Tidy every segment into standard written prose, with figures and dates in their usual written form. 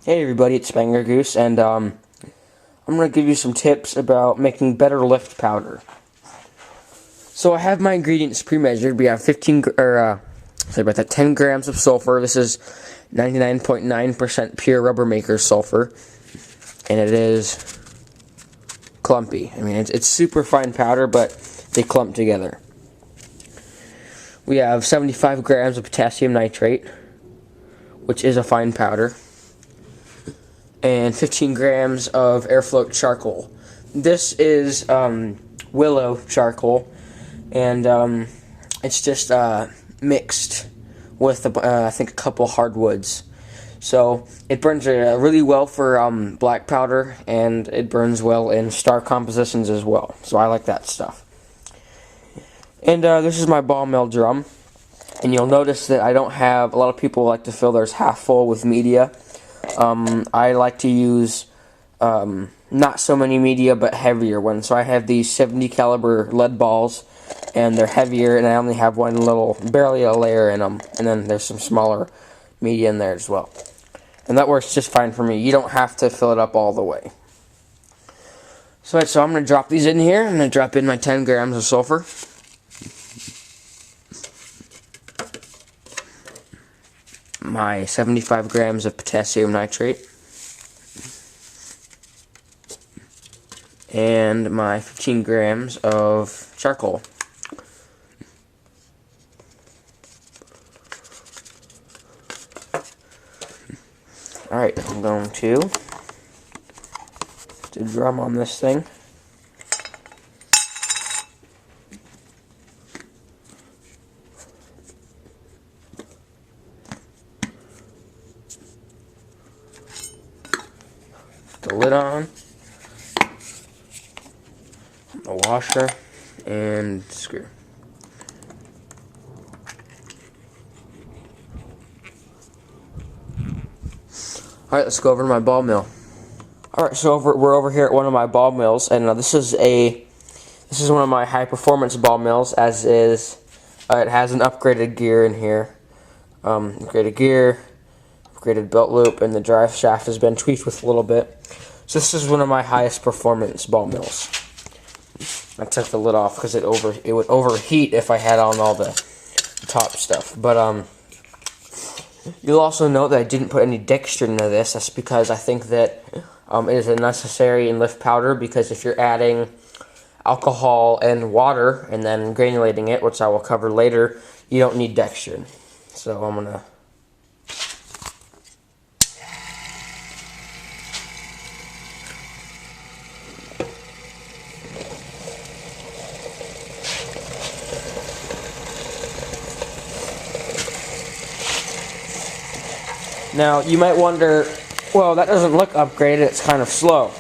Hey everybody, it's Banger Goose, and I'm going to give you some tips about making better lift powder. So I have my ingredients pre-measured. We have 10 grams of sulfur. This is 99.9% pure Rubbermaker sulfur, and it is clumpy. I mean, it's super fine powder, but they clump together. We have 75 grams of potassium nitrate, which is a fine powder, and 15 grams of air-float charcoal. This is willow charcoal, and it's just mixed with I think a couple hardwoods. So it burns really well for black powder, and it burns well in star compositions as well. So I like that stuff. And this is my ball mill drum, and you'll notice that I don't have, a lot of people like to fill theirs half full with media. I like to use not so many media, but heavier ones. So I have these 70 caliber lead balls, and they're heavier, and I only have barely a layer in them, and then there's some smaller media in there as well. And that works just fine for me. You don't have to fill it up all the way. So I'm going to drop these in here. I'm going to drop in my 10 grams of sulfur. My 75 grams of potassium nitrate, and my 15 grams of charcoal. Alright, I'm going to drum on this thing. The lid on, the washer, and screw. Alright, let's go over to my ball mill. Alright, so we're over here at one of my ball mills, and this is one of my high performance ball mills, as is it has an upgraded gear in here. Upgraded gear, upgraded belt loop, and the drive shaft has been tweaked with a little bit. So this is one of my highest performance ball mills. I took the lid off because it would overheat if I had on all the top stuff. But you'll also note that I didn't put any dextrin into this. That's because I think that it is a necessary in lift powder, because if you're adding alcohol and water and then granulating it, which I will cover later, you don't need dextrin. So I'm gonna Now, you might wonder, well, that doesn't look upgraded, it's kind of slow.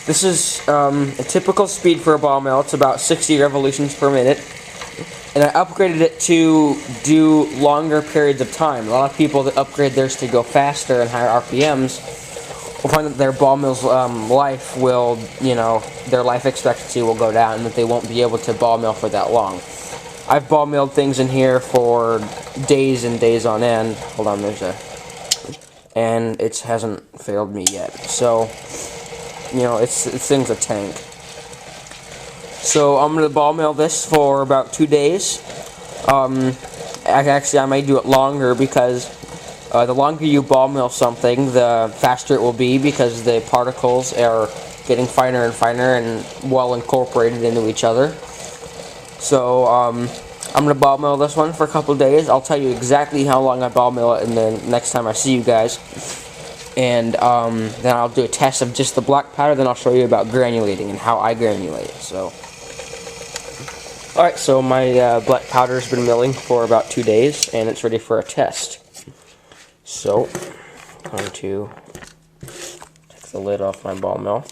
This is a typical speed for a ball mill. It's about 60 revolutions per minute. And I upgraded it to do longer periods of time. A lot of people that upgrade theirs to go faster and higher RPMs will find that their ball mill's life will, their life expectancy will go down, and that they won't be able to ball mill for that long. I've ball milled things in here for days and days on end. Hold on, and it hasn't failed me yet. So, this thing's a tank. So I'm going to ball mill this for about 2 days. Actually, I may do it longer, because the longer you ball mill something, the faster it will be, because the particles are getting finer and finer and well incorporated into each other. So I'm going to ball mill this one for a couple of days. I'll tell you exactly how long I ball mill it in the next time I see you guys. And then I'll do a test of just the black powder, then I'll show you about granulating and how I granulate it. So, alright, so my black powder's been milling for about 2 days, and it's ready for a test. So, I'm going to take the lid off my ball mill.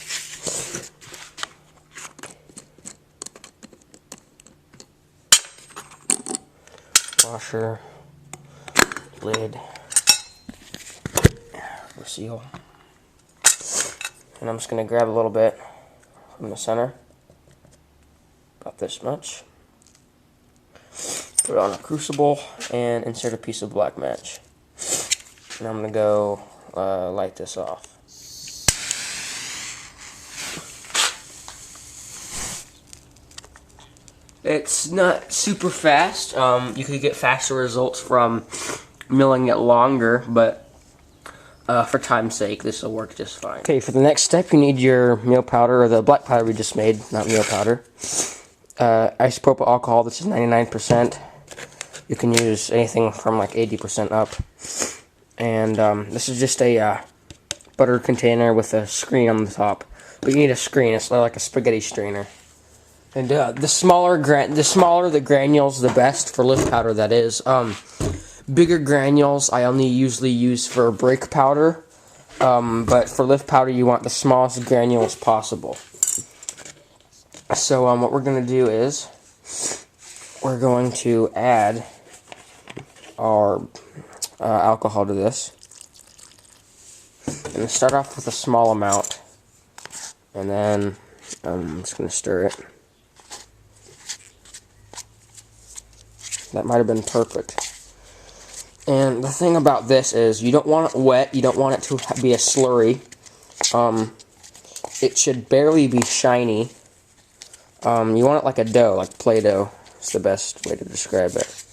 Washer, lid, seal, and I'm just going to grab a little bit from the center, about this much, put it on a crucible, and insert a piece of black match. And I'm going to go light this off. It's not super fast. You could get faster results from milling it longer, but for time's sake, this will work just fine. Okay, for the next step, you need your meal powder, or the black powder we just made, not meal powder. Isopropyl alcohol, this is 99%. You can use anything from like 80% up. And this is just a butter container with a screen on the top. But you need a screen, it's like a spaghetti strainer. And the smaller the granules, the best for lift powder, that is. Bigger granules I only usually use for brake powder, but for lift powder you want the smallest granules possible. So what we're going to do is we're going to add our alcohol to this. And start off with a small amount, and then I'm just going to stir it. That might have been perfect. And the thing about this is you don't want it wet, you don't want it to be a slurry. It should barely be shiny. You want it like a dough, like Play-Doh. It's the best way to describe it.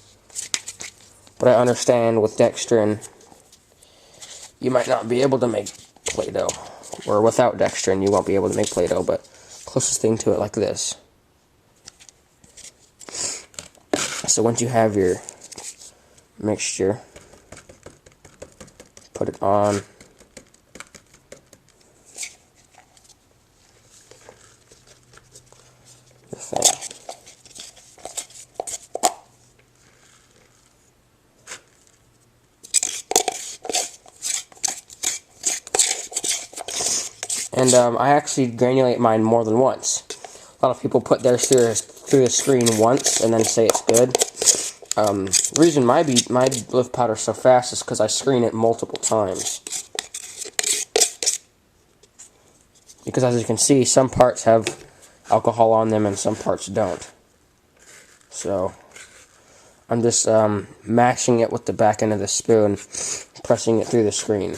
But I understand with dextrin, you might not be able to make Play-Doh. Or without dextrin, you won't be able to make Play-Doh, but closest thing to it like this. So once you have your mixture, put it on. The thing. And I actually granulate mine more than once. A lot of people put theirs through the screen once and then say it's good. The reason my lift powder is so fast is because I screen it multiple times. Because as you can see, some parts have alcohol on them and some parts don't. So I'm just mashing it with the back end of the spoon, pressing it through the screen.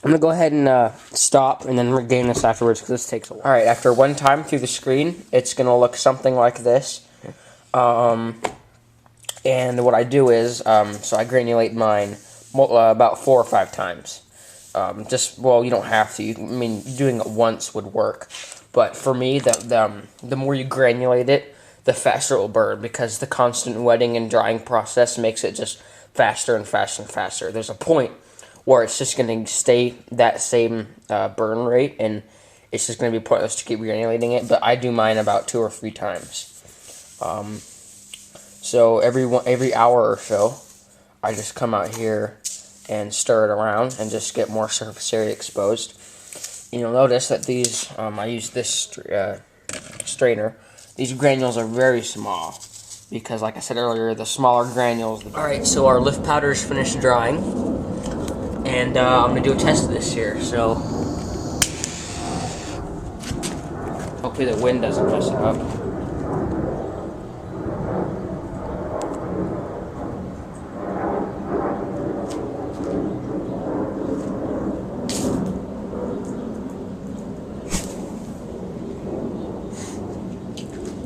I'm going to go ahead and stop and then regain this afterwards because this takes a while. Alright, after one time through the screen, it's going to look something like this. And what I do is, so I granulate mine about 4 or 5 times. Well, you don't have to. I mean, doing it once would work. But for me, the more you granulate it, the faster it will burn because the constant wetting and drying process makes it just faster and faster and faster. There's a point where it's just going to stay that same burn rate, and it's just going to be pointless to keep granulating it, but I do mine about 2 or 3 times. So every hour or so, I just come out here and stir it around and just get more surface area exposed. And you'll notice that these, I use this strainer, these granules are very small, because like I said earlier, the smaller granules... Alright, so our lift powder is finished drying. And I'm going to do a test of this here, so hopefully the wind doesn't mess it up.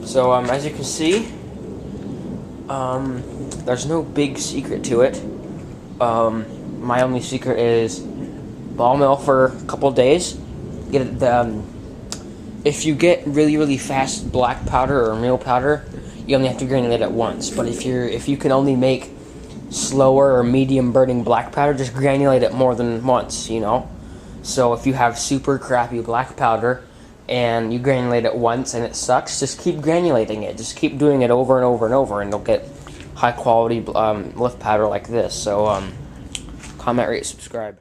So as you can see, there's no big secret to it. My only secret is ball mill for a couple days. Get it, if you get really fast black powder or meal powder, you only have to granulate it once. But if you can only make slower or medium burning black powder, just granulate it more than once, you know. So if you have super crappy black powder and you granulate it once and it sucks, just keep granulating it. Just keep doing it over and over and over, and you'll get high quality lift powder like this. So comment, rate, subscribe.